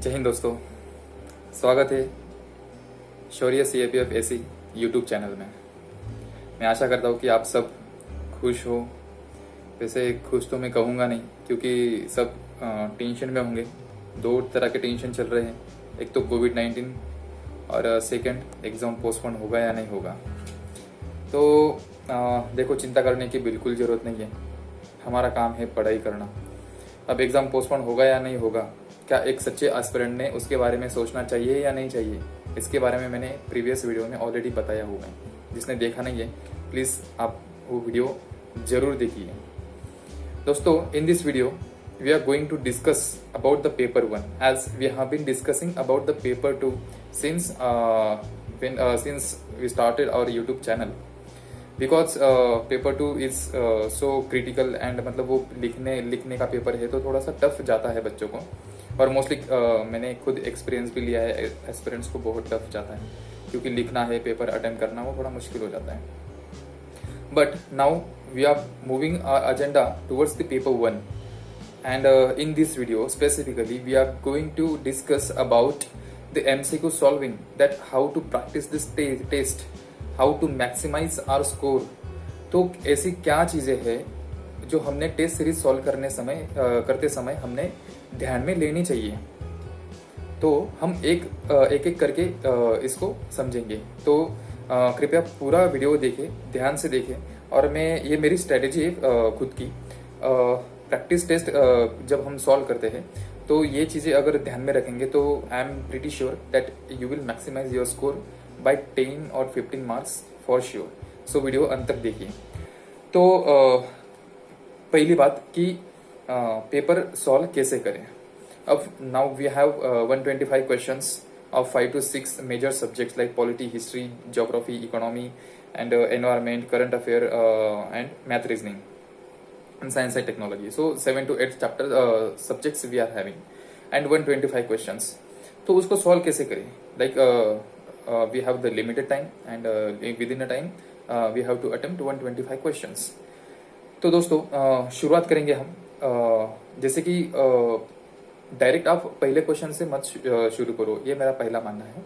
जय हिंद दोस्तों, स्वागत है शौर्य CAPF AC यूट्यूब चैनल में। मैं आशा करता हूँ कि आप सब खुश हो। वैसे खुश तो मैं कहूँगा नहीं, क्योंकि सब टेंशन में होंगे। दो तरह के टेंशन चल रहे हैं, एक तो कोविड-19 और सेकंड एग्ज़ाम पोस्टपोन होगा या नहीं होगा। तो देखो, चिंता करने की बिल्कुल ज़रूरत नहीं है। हमारा काम है पढ़ाई करना। अब एग्ज़ाम पोस्टपोन होगा या नहीं होगा, क्या एक सच्चे एस्पिरेंट ने उसके बारे में सोचना चाहिए या नहीं चाहिए, इसके बारे में मैंने प्रीवियस वीडियो में ऑलरेडी बताया हुआ है। जिसने देखा नहीं है, प्लीज़ आप वो वीडियो ज़रूर देखिए। दोस्तों, in this video we are going to discuss about the paper 1, as we have been discussing about the paper 2 since since we started our YouTube channel, because paper 2 is so critical and मतलब वो लिखने का paper है, तो थोड़ा सा tough जाता है बच्चों को। और मोस्टली मैंने खुद एक्सपीरियंस भी लिया है, एस्पिरेंट्स को बहुत टफ जाता है, क्योंकि लिखना है, पेपर अटेम्प्ट करना वो थोड़ा मुश्किल हो जाता है। But now we are moving our agenda towards the paper 1, and in this video specifically we are going to discuss about the MCQ solving, that how to practice this test, how to maximize our score। तो ऐसी क्या चीज़ें हैं जो हमने test series solve करते समय हमने ध्यान में लेनी चाहिए। तो हम एक एक करके इसको समझेंगे। तो कृपया पूरा वीडियो देखें, ध्यान से देखें। और ये मेरी स्ट्रेटेजी है खुद की। प्रैक्टिस टेस्ट जब हम सॉल्व करते हैं, तो ये चीज़ें अगर ध्यान में रखेंगे तो I am pretty sure that you will maximise your score by 10 और 15 marks for sure. So video अंत तक देखिए। तो पहली बात कि पेपर सॉल्व कैसे करें। अब now we have 125 questions of 5 to 6 major subjects like polity, history, geography, economy, and environment, current affair, and math, reasoning, and science and technology. So 7 to 8 chapter subjects we are having, and 125 questions. तो उसको solve कैसे करें? Like we have the limited time, and within a time we have to attempt 125 questions. तो दोस्तों शुरुआत करेंगे हम। जैसे कि डायरेक्ट आप पहले क्वेश्चन से मत शुरू करो, ये मेरा पहला मानना है।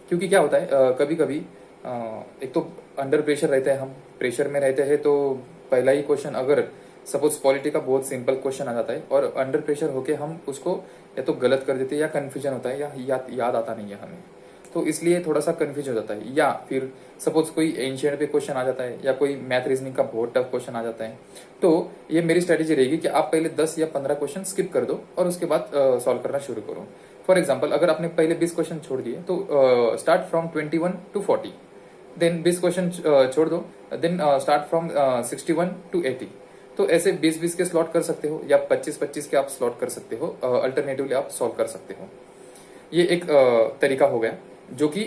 क्योंकि क्या होता है, कभी कभी एक तो अंडर प्रेशर रहते हैं, हम प्रेशर में रहते हैं, तो पहला ही क्वेश्चन अगर सपोज पॉलिटी का बहुत सिंपल क्वेश्चन आ जाता है और अंडर प्रेशर होके हम उसको या तो गलत कर देते हैं, या कन्फ्यूजन होता है, या याद आता नहीं है हमें, तो इसलिए थोड़ा सा कंफ्यूज हो जाता है। या फिर सपोज कोई एंशिएंट पे क्वेश्चन आ जाता है, या कोई मैथ रीजनिंग का बहुत टफ क्वेश्चन आ जाता है, तो ये मेरी स्ट्रेटेजी रहेगी कि आप पहले 10 या 15 क्वेश्चन स्किप कर दो और उसके बाद सॉल्व करना शुरू करो। फॉर एग्जाम्पल, अगर आपने पहले 20 क्वेश्चन छोड़ दिए, तो start from 21 to 40, then 20 question छोड़ दो, देन स्टार्ट फ्रॉम 61 to 80। तो ऐसे 20-20 के स्लॉट कर सकते हो, या 25-25 के आप स्लॉट कर सकते हो। अल्टरनेटिवली आप सॉल्व कर सकते हो। ये एक तरीका हो गया, जो कि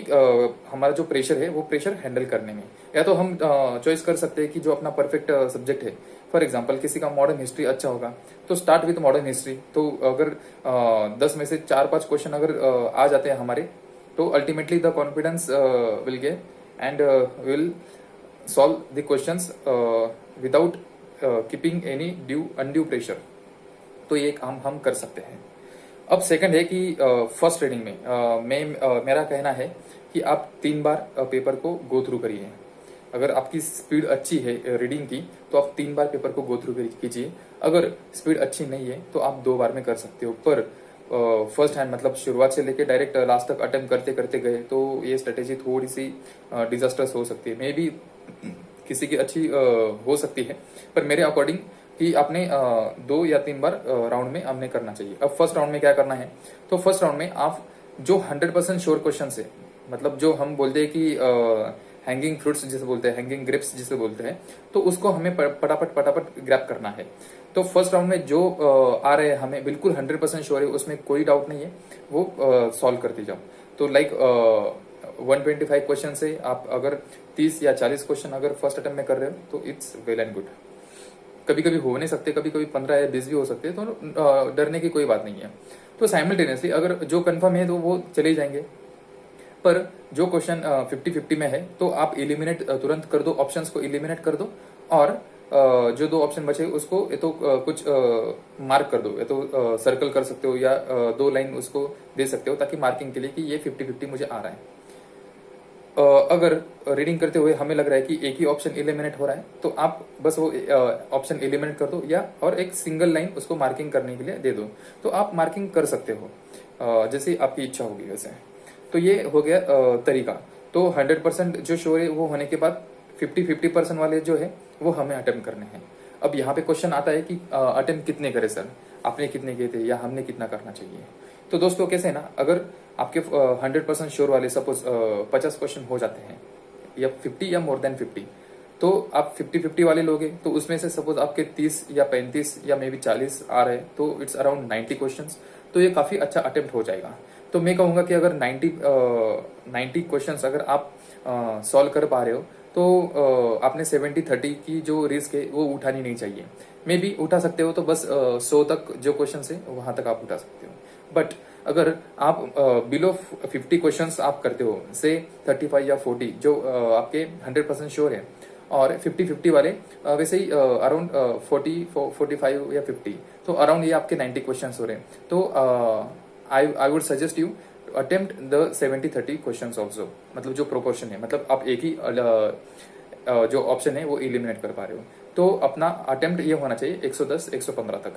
हमारा जो प्रेशर है वो प्रेशर हैंडल करने में। या तो हम चॉइस कर सकते हैं कि जो अपना परफेक्ट सब्जेक्ट है, फॉर एग्जांपल किसी का मॉडर्न हिस्ट्री अच्छा होगा, तो स्टार्ट विद मॉडर्न हिस्ट्री। तो अगर 10 में से 4-5 क्वेश्चन अगर आ जाते हैं हमारे, तो ultimately the confidence will get and will solve the questions without keeping any undue pressure. तो ये काम हम कर सकते हैं। अब सेकंड है कि फर्स्ट रीडिंग में मेरा कहना है कि आप 3 बार पेपर को गो थ्रू करिए। अगर आपकी स्पीड अच्छी है रीडिंग की, तो आप 3 बार पेपर को गो थ्रू कीजिए। अगर स्पीड अच्छी नहीं है, तो आप 2 बार में कर सकते हो। पर फर्स्ट हैंड मतलब शुरुआत से लेके डायरेक्ट लास्ट तक अटेम्प्ट करते करते गए, तो ये स्ट्रेटेजी थोड़ी सी डिजास्टर्स हो सकती है। मे बी किसी की अच्छी हो सकती है, पर मेरे अकॉर्डिंग कि आपने 2 या 3 बार राउंड में हमने करना चाहिए। अब फर्स्ट राउंड में क्या करना है, तो फर्स्ट राउंड में आप जो 100% श्योर क्वेश्चन है, मतलब जो हम बोलते हैं कि हैंगिंग फ्रूट्स जिसे बोलते हैं, हैंगिंग ग्रेप्स जिसे बोलते हैं, तो उसको हमें फटाफट ग्रैब करना है। तो फर्स्ट राउंड में जो आ रहे हैं हमें बिल्कुल 100% श्योर है, उसमें कोई डाउट नहीं है, वो सॉल्व करते जाओ। तो लाइक 125 क्वेश्चन से आप अगर 30 या 40 क्वेश्चन अगर फर्स्ट अटेम्प्ट में कर रहे हो, तो इट्स वेल एंड गुड। कभी कभी हो नहीं सकते, कभी कभी 15 या 20 भी हो सकते हैं, तो डरने की कोई बात नहीं है। तो साइमल्टेनियसली अगर जो कंफर्म है तो वो चले जाएंगे, पर जो क्वेश्चन 50-50 में है, तो आप इलिमिनेट तुरंत कर दो, ऑप्शंस को इलिमिनेट कर दो और जो दो ऑप्शन बचे उसको ये तो कुछ मार्क कर दो, या तो सर्कल कर सकते हो, या दो लाइन उसको दे सकते हो ताकि मार्किंग के लिए कि ये 50-50 मुझे आ रहा है। अगर रीडिंग करते हुए हमें लग रहा है कि एक ही ऑप्शन एलिमिनेट हो रहा है, तो आप बस वो ऑप्शन एलिमिनेट कर दो, या और एक सिंगल लाइन उसको मार्किंग करने के लिए दे दो, तो आप मार्किंग कर सकते हो जैसे आपकी इच्छा होगी वैसे। तो ये हो गया तरीका। तो 100% जो शोर है वो होने के बाद 50-50% वाले जो है वो हमें अटेम्प्ट करने हैं। अब यहाँ पे क्वेश्चन आता है कि अटेम्प्ट कितने करे सर, आपने कितने किए थे या हमने कितना करना चाहिए। तो दोस्तों कैसे है ना, अगर आपके 100% श्योर वाले सपोज 50 क्वेश्चन हो जाते हैं, या 50 या मोर देन 50, तो आप 50-50 वाले लोगे, तो उसमें से सपोज आपके 30 या 35 या मे बी 40 आ रहे हैं, तो इट्स अराउंड 90 क्वेश्चन। तो ये काफी अच्छा अटेम्प्ट हो जाएगा। तो मैं कहूंगा कि अगर 90 क्वेश्चन अगर आप सॉल्व कर पा रहे हो, तो आपने 70-30 की जो रिस्क है वो उठानी नहीं चाहिए। मे बी उठा सकते हो, तो बस 100 तक जो क्वेश्चन है वहां तक आप उठा सकते हो। बट अगर आप बिलो 50 क्वेश्चंस आप करते हो, से 35 या 40 जो आपके 100% श्योर है, और 50-50 वाले वैसे ही अराउंड 45 या 50, तो अराउंड ये आपके 90 क्वेश्चंस हो रहे हैं। तो I would suggest you attempt the 70-30 questions also, मतलब जो प्रोपोर्शन है, मतलब आप एक ही जो ऑप्शन है वो इलिमिनेट कर पा रहे हो, तो अपना अटेम्प्ट ये होना चाहिए 110-115 तक।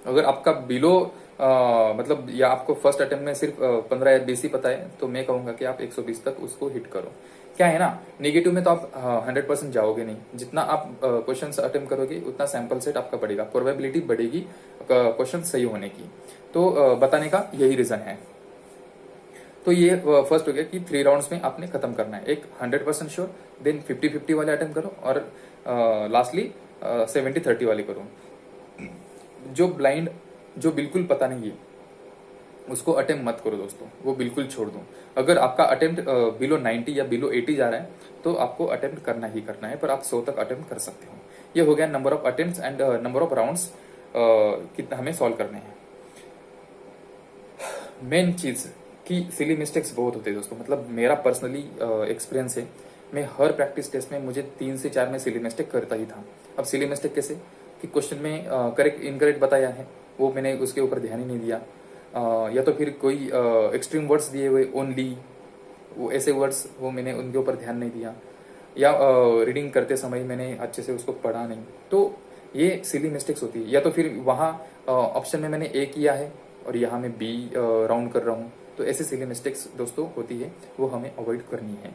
अगर आपका बिलो मतलब या आपको फर्स्ट अटेम्प्ट में सिर्फ 15 या 20 ही पता है, तो मैं कहूंगा कि आप 120 तक उसको हिट करो। क्या है ना, नेगेटिव में तो आप 100% जाओगे नहीं, जितना आप क्वेश्चन अटेम्प्ट करोगे उतना सैंपल सेट आपका बढ़ेगा, प्रोबेबिलिटी बढ़ेगी क्वेश्चन सही होने की। तो बताने का यही रीजन है। तो ये फर्स्ट हो गया कि 3 राउंड्स में आपने खत्म करना है, एक 100% श्योर, देन 50-50 वाले अटेम्प्ट करो, और लास्टली 70-30 वाले करो। जो ब्लाइंड, जो बिल्कुल पता नहीं है, उसको अटेम्प्ट मत करो दोस्तों, वो बिल्कुल छोड़ दो। अगर आपका अटेम्प्ट बिलो 90 या बिलो 80 जा रहा है, तो आपको अटेम्प्ट करना ही करना है, पर आप 100 तक अटेम्प्ट कर सकते हो। ये हो गया number of attempts and number of rounds कितना हमें सॉल्व करने हैं। मेन चीज कि सिली मिस्टेक्स बहुत होते हैं दोस्तों, मतलब मेरा पर्सनली एक्सपीरियंस है, मैं हर प्रैक्टिस टेस्ट में मुझे 3 से 4 में सिली मिस्टेक करता ही था। अब सिली मिस्टेक कैसे, कि क्वेश्चन में करेक्ट इनकरेक्ट बताया है, वो मैंने उसके ऊपर ध्यान ही नहीं दिया, या तो फिर कोई एक्सट्रीम वर्ड्स दिए हुए ओनली, वो ऐसे वर्ड्स वो मैंने उनके ऊपर ध्यान नहीं दिया, या रीडिंग करते समय मैंने अच्छे से उसको पढ़ा नहीं, तो ये सिली मिस्टेक्स होती है। या तो फिर वहाँ ऑप्शन में मैंने ए किया है और यहाँ मैं बी राउंड कर रहा हूँ, तो ऐसे सिली मिस्टेक्स दोस्तों होती है, वो हमें अवॉइड करनी है।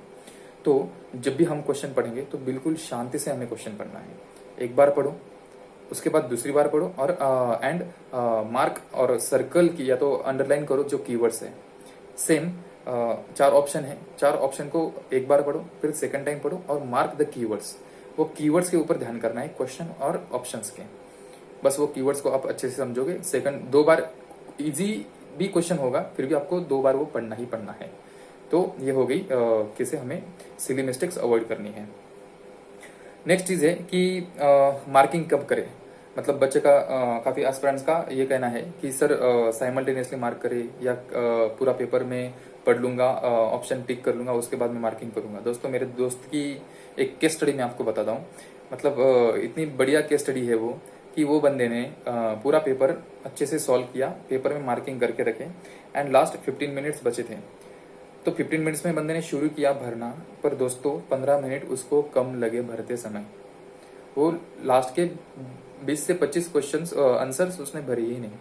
तो जब भी हम क्वेश्चन पढ़ेंगे तो बिल्कुल शांति से हमें क्वेश्चन पढ़ना है। एक बार पढ़ो, उसके बाद दूसरी बार पढ़ो, और एंड मार्क और सर्कल की या तो अंडरलाइन करो जो कीवर्ड्स है। सेम 4 ऑप्शन है, 4 ऑप्शन को एक बार पढ़ो, फिर सेकंड टाइम पढ़ो और मार्क द कीवर्ड्स। वो कीवर्ड्स के ऊपर ध्यान करना है क्वेश्चन और ऑप्शंस के, बस वो कीवर्ड्स को आप अच्छे से समझोगे। सेकंड 2 बार इजी भी क्वेश्चन होगा, फिर भी आपको 2 बार वो पढ़ना ही पढ़ना है। तो ये हो गई कैसे हमें सिली मिस्टेक्स अवॉइड करनी है। नेक्स्ट चीज है कि मार्किंग कब करें, मतलब बच्चे का काफी एस्पिरेंट्स का ये कहना है कि सर साइमल्टेनियसली मार्क करे, या पूरा पेपर में पढ़ लूंगा, ऑप्शन टिक कर लूंगा, उसके बाद में मार्किंग करूंगा। दोस्तों मेरे दोस्त की एक केस स्टडी मैं आपको बताता हूँ, मतलब इतनी बढ़िया केस स्टडी है वो, कि वो बंदे ने पूरा पेपर अच्छे से सॉल्व किया, पेपर में मार्किंग करके रखे, एंड लास्ट 15 मिनट्स बचे थे, तो 15 मिनट्स में बंदे ने शुरू किया भरना, पर दोस्तों 15 मिनट उसको कम लगे भरते समय। वो लास्ट के 20 से 25 क्वेश्चन आंसर्स उसने भरे ही नहीं,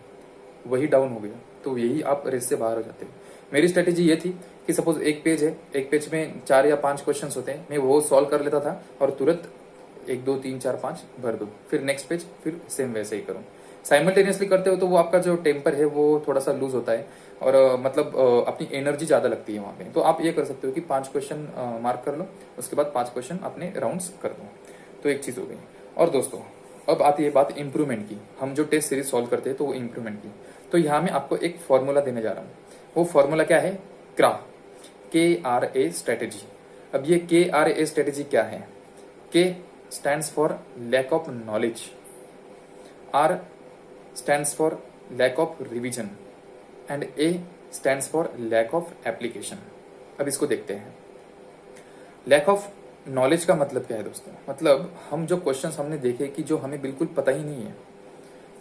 वही डाउन हो गया। तो यही आप रेस से बाहर हो जाते हो। मेरी स्ट्रेटेजी ये थी कि सपोज एक पेज है, एक पेज में 4 या 5 क्वेश्चन होते हैं, मैं वो सॉल्व कर लेता था और तुरंत 1 2 3 4 5 भर दो, फिर नेक्स्ट पेज, फिर सेम वैसे ही करूँ। साइमल्टेनियसली करते हो तो वो आपका जो टेम्पर है वो थोड़ा सा लूज होता है, और मतलब अपनी एनर्जी ज्यादा लगती है वहां पे। तो आप ये कर सकते हो कि 5 क्वेश्चन मार्क कर लो, उसके बाद 5 क्वेश्चन अपने राउंड्स कर दो, तो एक चीज हो गई। और दोस्तों अब आती है बात इंप्रूवमेंट की, हम जो टेस्ट सीरीज सॉल्व करते हैं तो वो इंप्रूवमेंट की। तो यहाँ मैं आपको एक फॉर्मूला देने जा रहा हूँ, वो फॉर्मूला क्या है, क्रा, KRA स्ट्रेटेजी। अब ये KRA स्ट्रेटेजी क्या है, K stands for lack of knowledge, R stands for lack of revision, and A stands for lack of application। अब इसको देखते हैं। लैक ऑफ नॉलेज का मतलब क्या है दोस्तों? मतलब हम जो क्वेश्चंस हमने देखे कि जो हमें बिल्कुल पता ही नहीं है,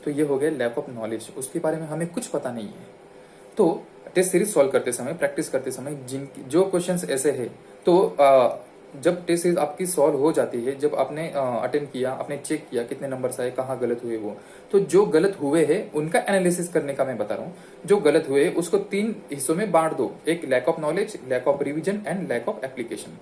तो ये हो गया लैक ऑफ नॉलेज, उसके बारे में हमें कुछ पता नहीं है। तो टेस्ट सीरीज सॉल्व करते समय, प्रैक्टिस करते समय जिन जो क्वेश्चंस ऐसे है, तो जब टेस्ट सीरीज आपकी सॉल्व हो जाती है, जब आपने अटेंड किया, आपने चेक किया कितने नंबर्स आए, कहाँ गलत हुए वो, तो जो गलत हुए हैं उनका एनालिसिस करने का मैं बता रहा हूँ। जो गलत हुए उसको 3 हिस्सों में बांट दो, एक lack of knowledge, lack of revision and lack of application.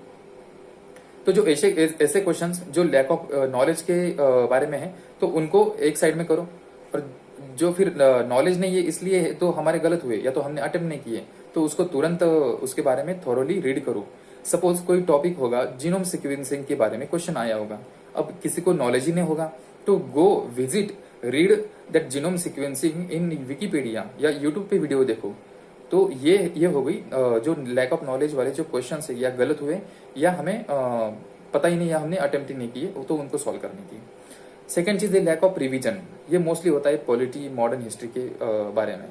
तो जो ऐसे ऐसे क्वेश्चंस जो लैक ऑफ नॉलेज के बारे में है, तो उनको एक साइड में करो, और जो फिर नॉलेज नहीं है इसलिए है तो हमारे गलत हुए या तो हमने अटेम्प्ट नहीं किए, तो उसको तुरंत उसके बारे में थॉरोली रीड करो। सपोज कोई टॉपिक होगा, जीनोम सीक्वेंसिंग के बारे में क्वेश्चन आया होगा, अब किसी को नॉलेज ही नहीं होगा, तो go visit, read that genome sequencing in Wikipedia या यूट्यूब पे वीडियो देखो। तो ये हो गई जो लैक ऑफ नॉलेज वाले जो क्वेश्चन है, या गलत हुए या हमें पता ही नहीं, या हमने अटेम्प्ट ही नहीं किए, तो उनको सॉल्व करने की। सेकेंड चीज है लैक ऑफ रिवीजन। ये मोस्टली होता है पॉलिटी, मॉडर्न हिस्ट्री के बारे में।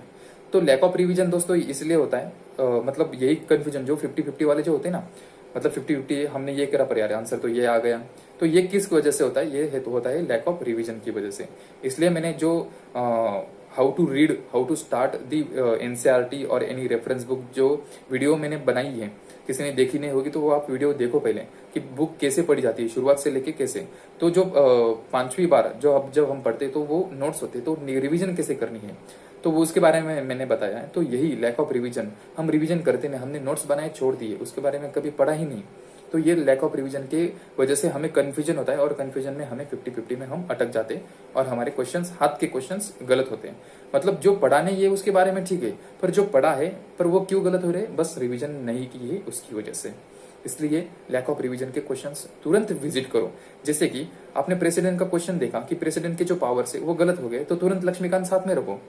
तो लैक ऑफ रिवीजन दोस्तों इसलिए होता है, मतलब यही कंफ्यूजन जो 50-50 वाले जो होते हैं ना, मतलब 50-50 हमने ये करा पर यार आंसर तो ये आ गया, तो ये किस वजह से होता है? ये है तो होता है लैक ऑफ रिवीजन की वजह से। इसलिए मैंने जो how to read, how to start the NCERT और एनी रेफरेंस बुक जो वीडियो मैंने बनाई है, किसी ने देखी नहीं होगी तो वो आप वीडियो देखो पहले कि बुक कैसे पढ़ी जाती है, शुरुआत से लेके कैसे। तो जो 5वीं बार जब हम पढ़ते तो वो नोट्स होते, तो रिवीजन कैसे करनी है, तो वो उसके बारे में मैंने बताया है। तो यही लैक ऑफ रिवीजन, हम रिवीजन करते नहीं, हमने नोट्स बनाए छोड़ दिए, उसके बारे में कभी पढ़ा ही नहीं। तो ये लैक ऑफ रिवीजन के वजह से हमें कंफ्यूजन होता है, और कंफ्यूजन में हमें 50-50 में हम अटक जाते हैं, और हमारे क्वेश्चंस, हाथ के क्वेश्चंस गलत होते हैं। मतलब जो पढ़ा नहीं है उसके बारे में ठीक है, पर जो पढ़ा है पर वो क्यों गलत हो रहे, बस रिवीजन नहीं की है उसकी वजह से। इसलिए लैक ऑफ रिवीजन के क्वेश्चंस तुरंत विजिट करो। जैसे कि आपने प्रेसिडेंट का क्वेश्चन देखा कि प्रेसिडेंट के जो पावर्स है वो गलत हो गए, तो तुरंत लक्ष्मीकांत साथ में रखो,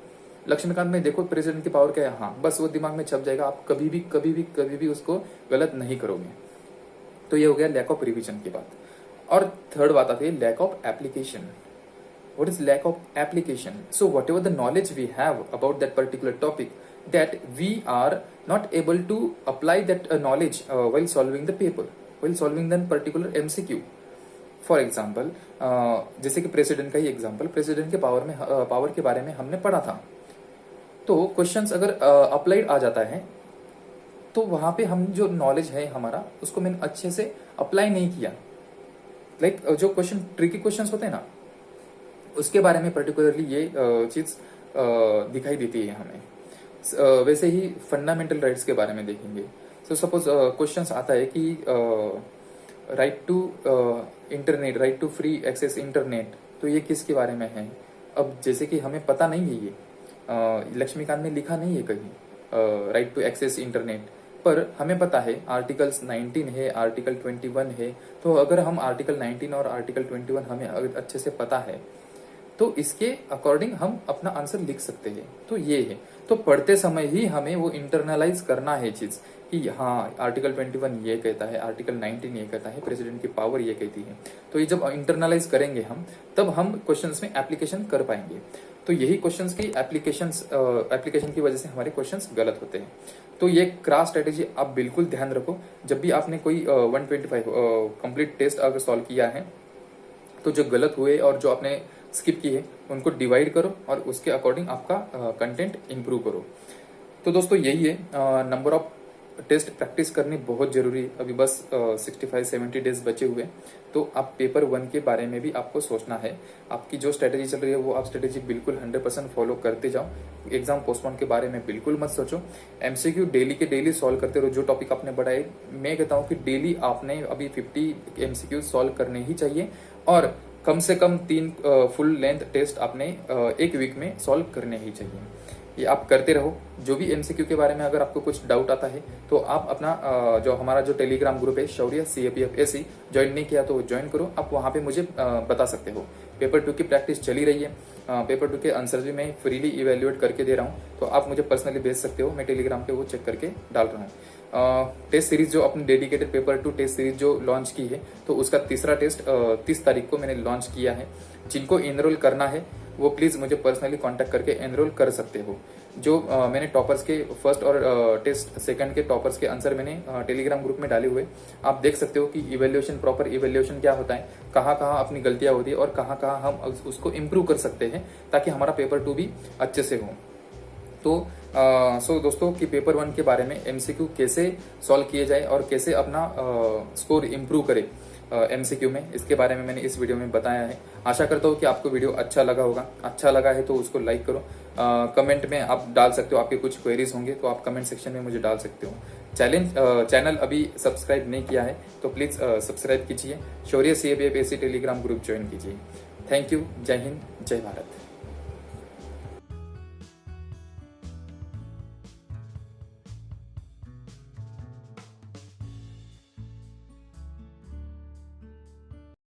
लक्ष्मीकांत में देखो प्रेसिडेंट की पावर क्या है, हाँ बस वो दिमाग में छप जाएगा, आप कभी भी उसको गलत नहीं करोगे। तो ये हो गया लैक ऑफ रिवीजन की बात। और थर्ड बात आती है lack of application. What is lack of application? So whatever the knowledge we have about that particular topic, that we are not able to apply that knowledge while solving the paper, while solving that particular MCQ. For example जैसे कि president का ही example, president के power के बारे में हमने पढ़ा था, तो क्वेश्चंस अगर अप्लाइड आ जाता है, तो वहां पे हम जो नॉलेज है हमारा उसको मैंने अच्छे से अप्लाई नहीं किया। लाइक जो क्वेश्चन ट्रिकी क्वेश्चंस होते हैं ना, उसके बारे में पर्टिकुलरली ये चीज दिखाई देती है हमें। वैसे ही फंडामेंटल राइट्स के बारे में देखेंगे। सो सपोज क्वेश्चंस आता है कि right to internet, right to free access internet, तो ये किसके बारे में है? अब जैसे कि हमें पता नहीं है, ये लक्ष्मीकांत में लिखा नहीं है कहीं राइट टू एक्सेस इंटरनेट, पर हमें पता है आर्टिकल्स 19 है, आर्टिकल 21 है। तो अगर हम आर्टिकल 19 और आर्टिकल 21 हमें अगर अच्छे से पता है, तो इसके अकॉर्डिंग हम अपना आंसर लिख सकते हैं। तो ये है, तो पढ़ते समय ही हमें वो इंटरनलाइज करना है चीज कि हाँ आर्टिकल 21 ये कहता है, आर्टिकल 19 ये कहता है, प्रेसिडेंट की पावर ये कहती है। तो ये जब इंटरनलाइज करेंगे हम, तब हम क्वेश्चंस में एप्लीकेशन कर पाएंगे। तो यही क्वेश्चंस की एप्लीकेशन की वजह से हमारे क्वेश्चंस गलत होते हैं। तो ये क्रॉस स्ट्रेटेजी आप बिल्कुल ध्यान रखो। जब भी आपने कोई 125 कंप्लीट टेस्ट अगर सॉल्व किया है, तो जो गलत हुए और जो आपने स्किप की है उनको डिवाइड करो और उसके अकॉर्डिंग आपका कंटेंट इंप्रूव करो। तो दोस्तों यही है, नंबर ऑफ टेस्ट प्रैक्टिस करनी बहुत जरूरी है। अभी बस 65-70 डेज बचे हुए, तो आप पेपर 1 के बारे में भी आपको सोचना है। आपकी जो स्ट्रेटेजी चल रही है वो आप स्ट्रेटेजी बिल्कुल 100% फॉलो करते जाओ। एग्जाम पोस्टपोन के बारे में बिल्कुल मत सोचो। एमसीक्यू डेली के डेली सॉल्व करते रहो। जो टॉपिक आपने बढ़ाए, मैं कहता हूँ कि डेली आपने अभी 50 एमसीक्यू सॉल्व करने ही चाहिए, और कम से कम 3 फुल लेंथ टेस्ट आपने एक वीक में सॉल्व करने ही चाहिए। ये आप करते रहो। जो भी एमसीक्यू के बारे में अगर आपको कुछ डाउट आता है, तो आप अपना जो हमारा जो टेलीग्राम ग्रुप है शौर्य CAPF SE ज्वाइन नहीं किया तो ज्वाइन करो। आप वहां पे मुझे बता सकते हो। पेपर 2 की प्रैक्टिस चली रही है। पेपर 2 के आंसर भी मैं फ्रीली इवेल्युएट करके दे रहा हूँ, तो आप मुझे पर्सनली भेज सकते हो। मैं टेलीग्राम पे वो चेक करके डाल रहा हूँ। टेस्ट सीरीज जो अपनी डेडिकेटेड पेपर 2 टेस्ट सीरीज जो लॉन्च की है, तो उसका तीसरा टेस्ट 30 तारीख को मैंने लॉन्च किया है। जिनको एनरोल करना है वो प्लीज मुझे पर्सनली कांटेक्ट करके एनरोल कर सकते हो। जो मैंने टॉपर्स के फर्स्ट और टेस्ट सेकंड के टॉपर्स के आंसर मैंने टेलीग्राम ग्रुप में डाले हुए, आप देख सकते हो कि इवेल्युएशन, प्रॉपर इवेल्युएशन क्या होता है, कहाँ कहाँ अपनी गलतियां होती है और कहाँ कहाँ हम उसको इम्प्रूव कर सकते हैं ताकि हमारा पेपर 2 भी अच्छे से हो। तो सो दोस्तों कि पेपर 1 के बारे में एमसीक्यू कैसे सॉल्व किए जाए और कैसे अपना स्कोर इम्प्रूव करे एमसीक्यू में, इसके बारे में मैंने इस वीडियो में बताया है। आशा करता हूँ कि आपको वीडियो अच्छा लगा होगा। अच्छा लगा है तो उसको लाइक करो, कमेंट में आप डाल सकते हो, आपके कुछ क्वेरीज होंगे तो आप कमेंट सेक्शन में मुझे डाल सकते हो। चैनल अभी सब्सक्राइब नहीं किया है तो प्लीज सब्सक्राइब कीजिए, Shaurya CAPF AC Telegram group join कीजिए। Thank you. जय हिंद, जय भारत।